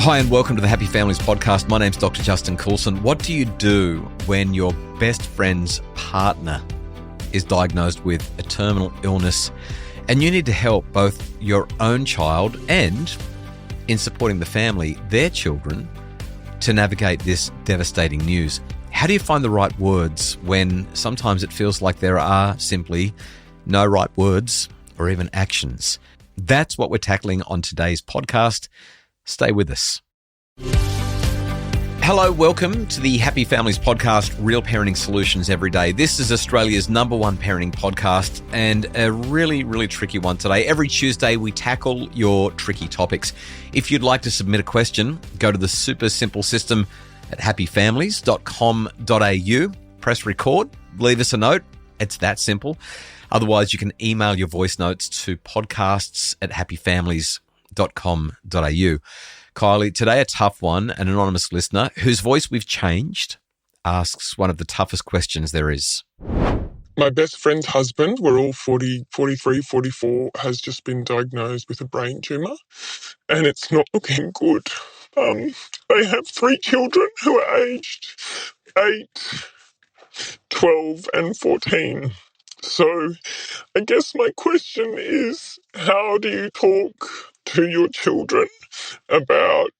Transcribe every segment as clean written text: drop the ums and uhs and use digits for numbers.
Hi and welcome to the Happy Families podcast. My name's Dr. Justin Coulson. What do you do when your best friend's partner is diagnosed with a terminal illness and you need to help both your own child and, in supporting the family, their children, to navigate this devastating news? How do you find the right words when sometimes it feels like there are simply no right words or even actions? That's what we're tackling on today's podcast. Stay with us. Hello, welcome to the Happy Families podcast, Real Parenting Solutions Every Day. This is Australia's #1 parenting podcast and a really, really tricky one today. Every Tuesday, we tackle your tricky topics. If you'd like to submit a question, go to the super simple system at happyfamilies.com.au, press record, leave us a note. It's that simple. Otherwise, you can email your voice notes to podcasts@happyfamilies.com.au. Kylie, today a tough one. An anonymous listener whose voice we've changed asks one of the toughest questions there is. My best friend's husband, we're all 40, 43, 44, has just been diagnosed with a brain tumour and it's not looking good. They have 3 children who are aged 8, 12 and 14. So I guess my question is, how do you talk to your children about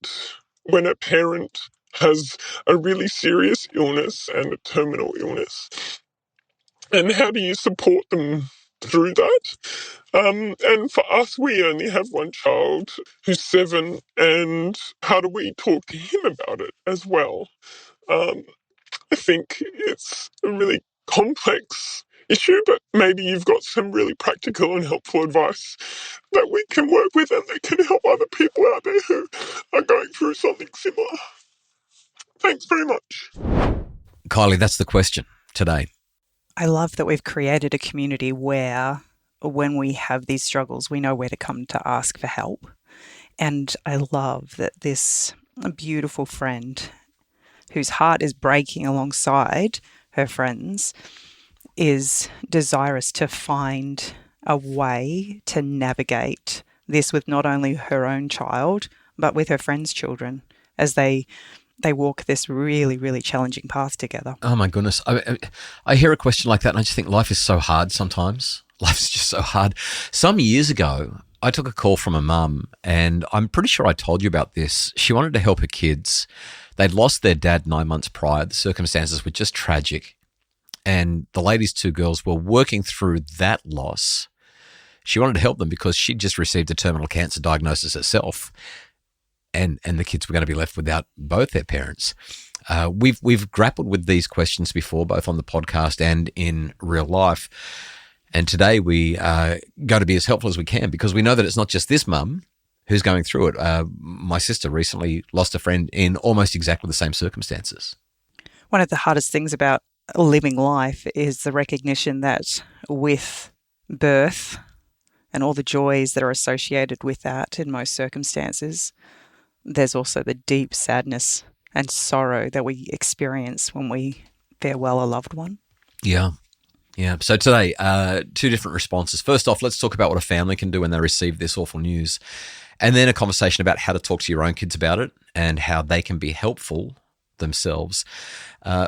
when a parent has a really serious illness and a terminal illness? And how do you support them through that? And for us, we only have one child who's 7, and how do we talk to him about it as well? I think it's a really complex issue, but maybe you've got some really practical and helpful advice that we can work with and that can help other people out there who are going through something similar. Thanks very much. Kylie, that's the question today. I love that we've created a community where when we have these struggles, we know where to come to ask for help. And I love that this beautiful friend whose heart is breaking alongside her friends is desirous to find a way to navigate this with not only her own child, but with her friends' children as they walk this really, really challenging path together. Oh my goodness. I hear a question like that and I just think life is so hard sometimes. Life's just so hard. Some years ago, I took a call from a mum and I'm pretty sure I told you about this. She wanted to help her kids. They'd lost their dad 9 months prior. The circumstances were just tragic. And the lady's 2 girls were working through that loss. She wanted to help them because she'd just received a terminal cancer diagnosis herself. And the kids were going to be left without both their parents. We've grappled with these questions before, both on the podcast and in real life. And today we go to be as helpful as we can because we know that it's not just this mum who's going through it. My sister recently lost a friend in almost exactly the same circumstances. One of the hardest things about living life is the recognition that with birth and all the joys that are associated with that in most circumstances, there's also the deep sadness and sorrow that we experience when we farewell a loved one. Yeah. So today, 2 different responses. First off, let's talk about what a family can do when they receive this awful news. And then a conversation about how to talk to your own kids about it and how they can be helpful themselves.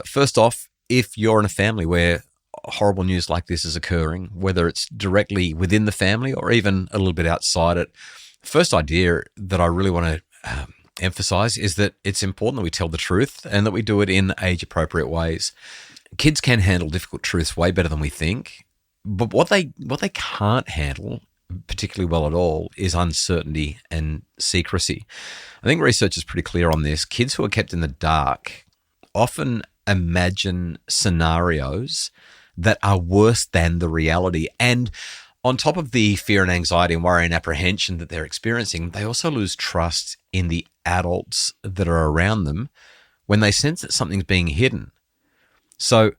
First off, if you're in a family where horrible news like this is occurring, whether it's directly within the family or even a little bit outside it, first idea that I really want to emphasize is that it's important that we tell the truth and that we do it in age-appropriate ways. Kids can handle difficult truths way better than we think, but what they can't handle particularly well at all is uncertainty and secrecy. I think research is pretty clear on this. Kids who are kept in the dark often imagine scenarios that are worse than the reality. And on top of the fear and anxiety and worry and apprehension that they're experiencing, they also lose trust in the adults that are around them when they sense that something's being hidden. So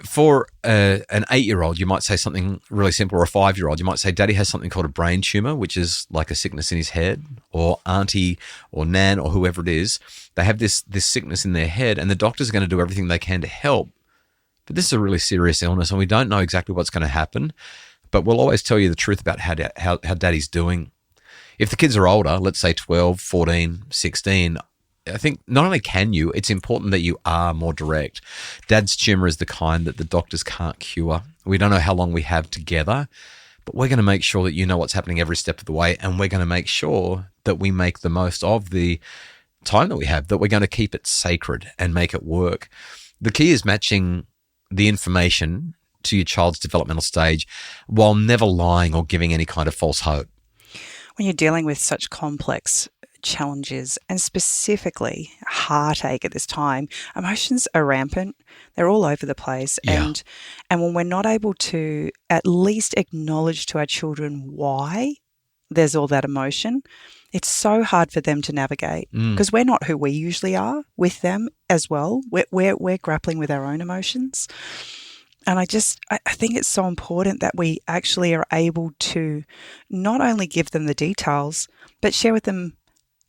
for an 8-year-old, you might say something really simple, or a 5-year-old, you might say, Daddy has something called a brain tumor, which is like a sickness in his head, or Auntie or Nan or whoever it is. They have this sickness in their head and the doctors are going to do everything they can to help. But this is a really serious illness and we don't know exactly what's going to happen, but we'll always tell you the truth about how Daddy's doing. If the kids are older, let's say 12, 14, 16, I think not only can you, it's important that you are more direct. Dad's tumor is the kind that the doctors can't cure. We don't know how long we have together, but we're going to make sure that you know what's happening every step of the way, and we're going to make sure that we make the most of the time that we have, that we're going to keep it sacred and make it work. The key is matching the information to your child's developmental stage while never lying or giving any kind of false hope. When you're dealing with such complex challenges and specifically heartache at this time, emotions are rampant. They're all over the place. Yeah. And when we're not able to at least acknowledge to our children why there's all that emotion, it's so hard for them to navigate because we're not who we usually are with them as well. We're grappling with our own emotions. And I think it's so important that we actually are able to not only give them the details, but share with them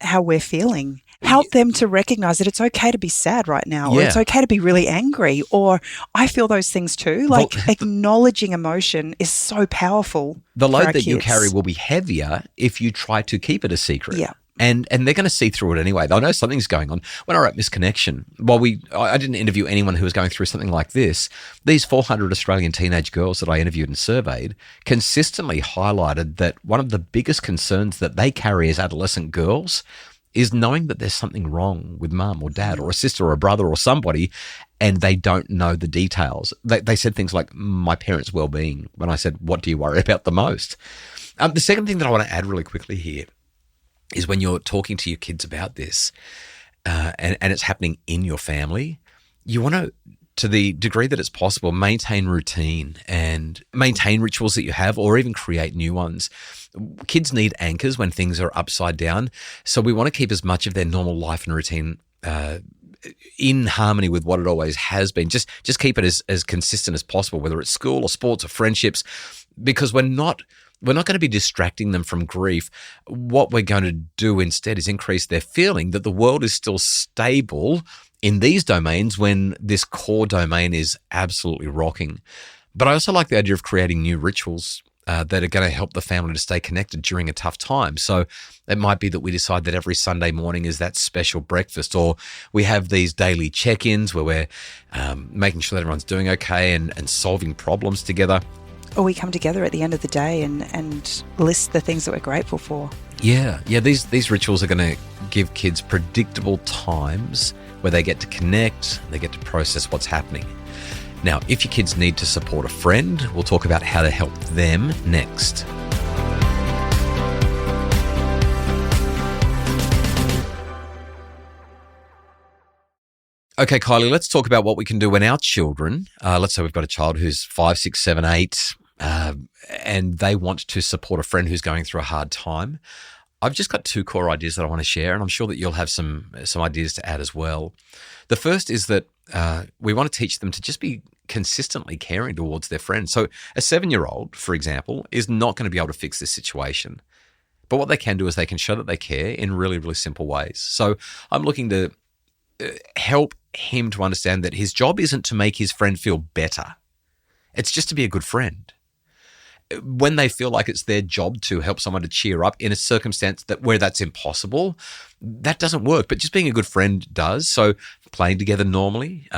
how we're feeling. Help them to recognize that it's okay to be sad right now, or it's okay to be really angry, or I feel those things too. Like acknowledging emotion is so powerful. The load that you carry will be heavier if you try to keep it a secret. Yeah. And they're going to see through it anyway. They'll know something's going on. When I wrote Misconnection, I didn't interview anyone who was going through something like this. These 400 Australian teenage girls that I interviewed and surveyed consistently highlighted that one of the biggest concerns that they carry as adolescent girls is knowing that there's something wrong with mum or dad or a sister or a brother or somebody, and they don't know the details. They said things like, my parents' well-being, when I said, what do you worry about the most? The second thing that I want to add really quickly here is when you're talking to your kids about this and it's happening in your family, you want to the degree that it's possible, maintain routine and maintain rituals that you have, or even create new ones. Kids need anchors when things are upside down. So we want to keep as much of their normal life and routine in harmony with what it always has been. Just keep it as consistent as possible, whether it's school or sports or friendships, because we're not going to be distracting them from grief. What we're going to do instead is increase their feeling that the world is still stable in these domains when this core domain is absolutely rocking. But I also like the idea of creating new rituals that are going to help the family to stay connected during a tough time. So it might be that we decide that every Sunday morning is that special breakfast, or we have these daily check-ins where we're making sure that everyone's doing okay and solving problems together. Or we come together at the end of the day and list the things that we're grateful for. Yeah. These rituals are going to give kids predictable times where they get to connect, they get to process what's happening. Now, if your kids need to support a friend, we'll talk about how to help them next. Okay, Kylie, let's talk about what we can do when our children, let's say we've got a child who's 5, 6, 7, 8, and they want to support a friend who's going through a hard time. I've just got 2 core ideas that I want to share, and I'm sure that you'll have some ideas to add as well. The first is that we want to teach them to just be consistently caring towards their friends. So a 7-year-old, for example, is not going to be able to fix this situation. But what they can do is they can show that they care in really, really simple ways. So I'm looking to help him to understand that his job isn't to make his friend feel better. It's just to be a good friend. When they feel like it's their job to help someone to cheer up in a circumstance where that's impossible, that doesn't work. But just being a good friend does. So playing together normally,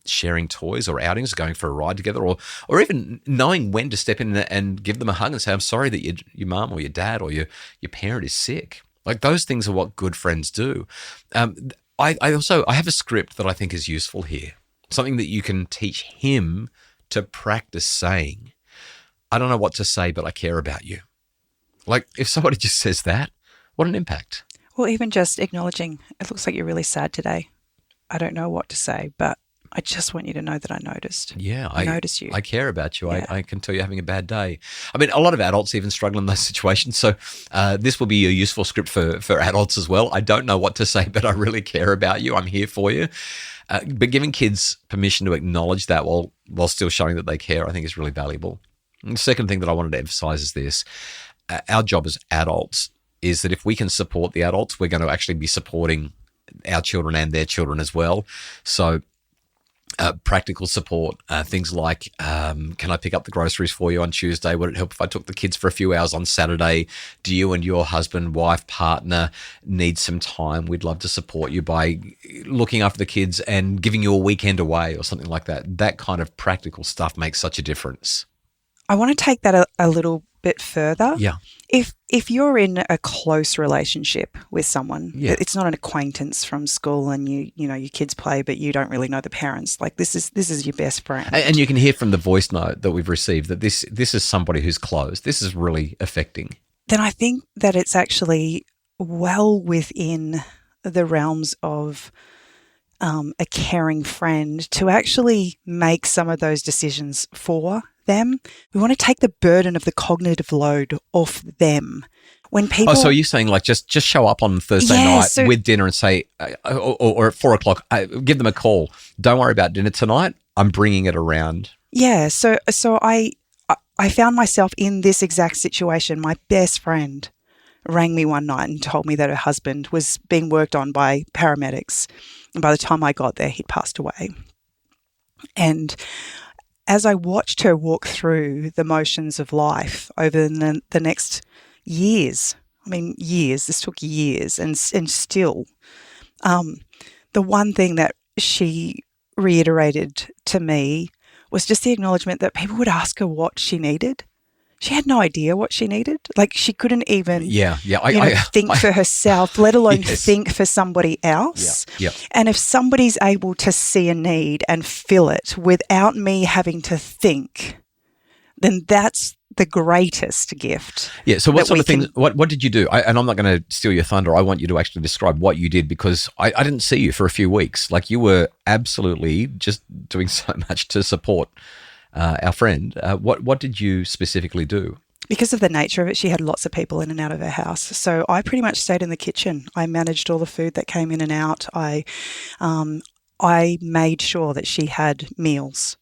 sharing toys or outings, going for a ride together, or even knowing when to step in and give them a hug and say, I'm sorry that your mum or your dad or your parent is sick. Like, those things are what good friends do. I have a script that I think is useful here, something that you can teach him to practice saying. I don't know what to say, but I care about you. Like, if somebody just says that, what an impact. Well, even just acknowledging, it looks like you're really sad today. I don't know what to say, but I just want you to know that I noticed. Yeah, I noticed you. I care about you. Yeah. I can tell you're having a bad day. I mean, a lot of adults even struggle in those situations. So this will be a useful script for adults as well. I don't know what to say, but I really care about you. I'm here for you. But giving kids permission to acknowledge that while still showing that they care, I think is really valuable. And the second thing that I wanted to emphasize is this. Our job as adults is that if we can support the adults, we're going to actually be supporting our children and their children as well. So practical support, things like, can I pick up the groceries for you on Tuesday? Would it help if I took the kids for a few hours on Saturday? Do you and your husband, wife, partner need some time? We'd love to support you by looking after the kids and giving you a weekend away or something like that. That kind of practical stuff makes such a difference. I want to take that a little bit further. Yeah. If you're in a close relationship with someone, Yeah. it's not an acquaintance from school and you know your kids play, but you don't really know the parents. Like this is your best friend. And you can hear from the voice note that we've received that this is somebody who's close. This is really affecting. Then I think that it's actually well within the realms of a caring friend to actually make some of those decisions for them. We want to take the burden of the cognitive load off them. When people, so are you saying like just show up on Thursday night with dinner and say, or at 4:00, give them a call. Don't worry about dinner tonight. I'm bringing it around. Yeah. So I found myself in this exact situation. My best friend rang me one night and told me that her husband was being worked on by paramedics. And by the time I got there, he'd passed away. And as I watched her walk through the motions of life over the next years, this took years, and still, the one thing that she reiterated to me was just the acknowledgement that people would ask her what she needed. She had no idea what she needed. Like she couldn't even think for herself, let alone think for somebody else. Yeah. And if somebody's able to see a need and fill it without me having to think, then that's the greatest gift. Yeah. So what sort of things, what did you do? And I'm not going to steal your thunder. I want you to actually describe what you did because I didn't see you for a few weeks. Like you were absolutely just doing so much to support our friend. What did you specifically do? Because of the nature of it, she had lots of people in and out of her house. So I pretty much stayed in the kitchen. I managed all the food that came in and out. I made sure that she had meals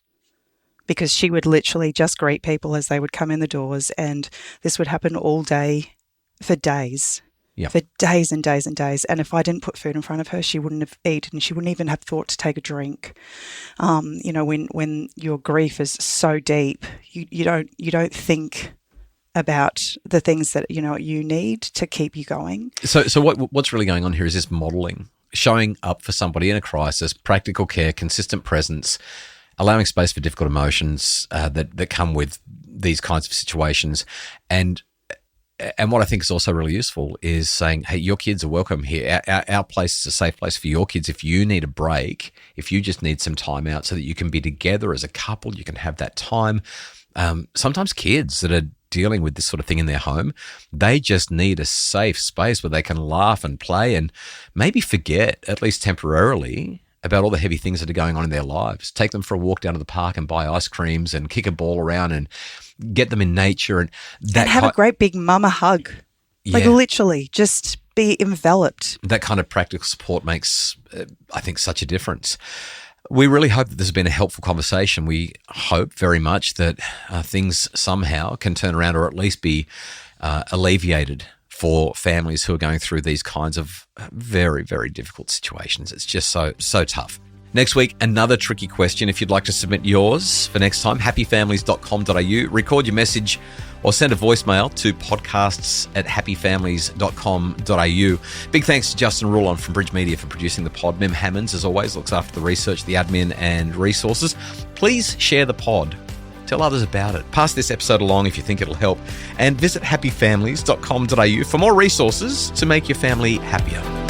because she would literally just greet people as they would come in the doors, and this would happen all day for days. Yeah. For days and days and days. And if I didn't put food in front of her, she wouldn't have eaten. She wouldn't even have thought to take a drink. When your grief is so deep, you don't think about the things that you need to keep you going. So what's really going on here is this modeling, showing up for somebody in a crisis, practical care, consistent presence, allowing space for difficult emotions that come with these kinds of situations, and what I think is also really useful is saying, hey, your kids are welcome here. Our place is a safe place for your kids. If you need a break, if you just need some time out so that you can be together as a couple, you can have that time. Sometimes kids that are dealing with this sort of thing in their home, they just need a safe space where they can laugh and play and maybe forget, at least temporarily, about all the heavy things that are going on in their lives. Take them for a walk down to the park and buy ice creams and kick a ball around and get them in nature and have a great big mama hug. Yeah. Like literally just be enveloped. That kind of practical support makes, I think, such a difference. We really hope that this has been a helpful conversation. We hope very much that things somehow can turn around or at least be alleviated for families who are going through these kinds of very, very difficult situations. It's just so tough. Next week, another tricky question. If you'd like to submit yours for next time, happyfamilies.com.au. Record your message or send a voicemail to podcasts@happyfamilies.com.au. Big thanks to Justin Rulon from Bridge Media for producing the pod. Mim Hammonds, as always, looks after the research, the admin and resources. Please share the pod. Tell others about it. Pass this episode along if you think it'll help. And visit happyfamilies.com.au for more resources to make your family happier.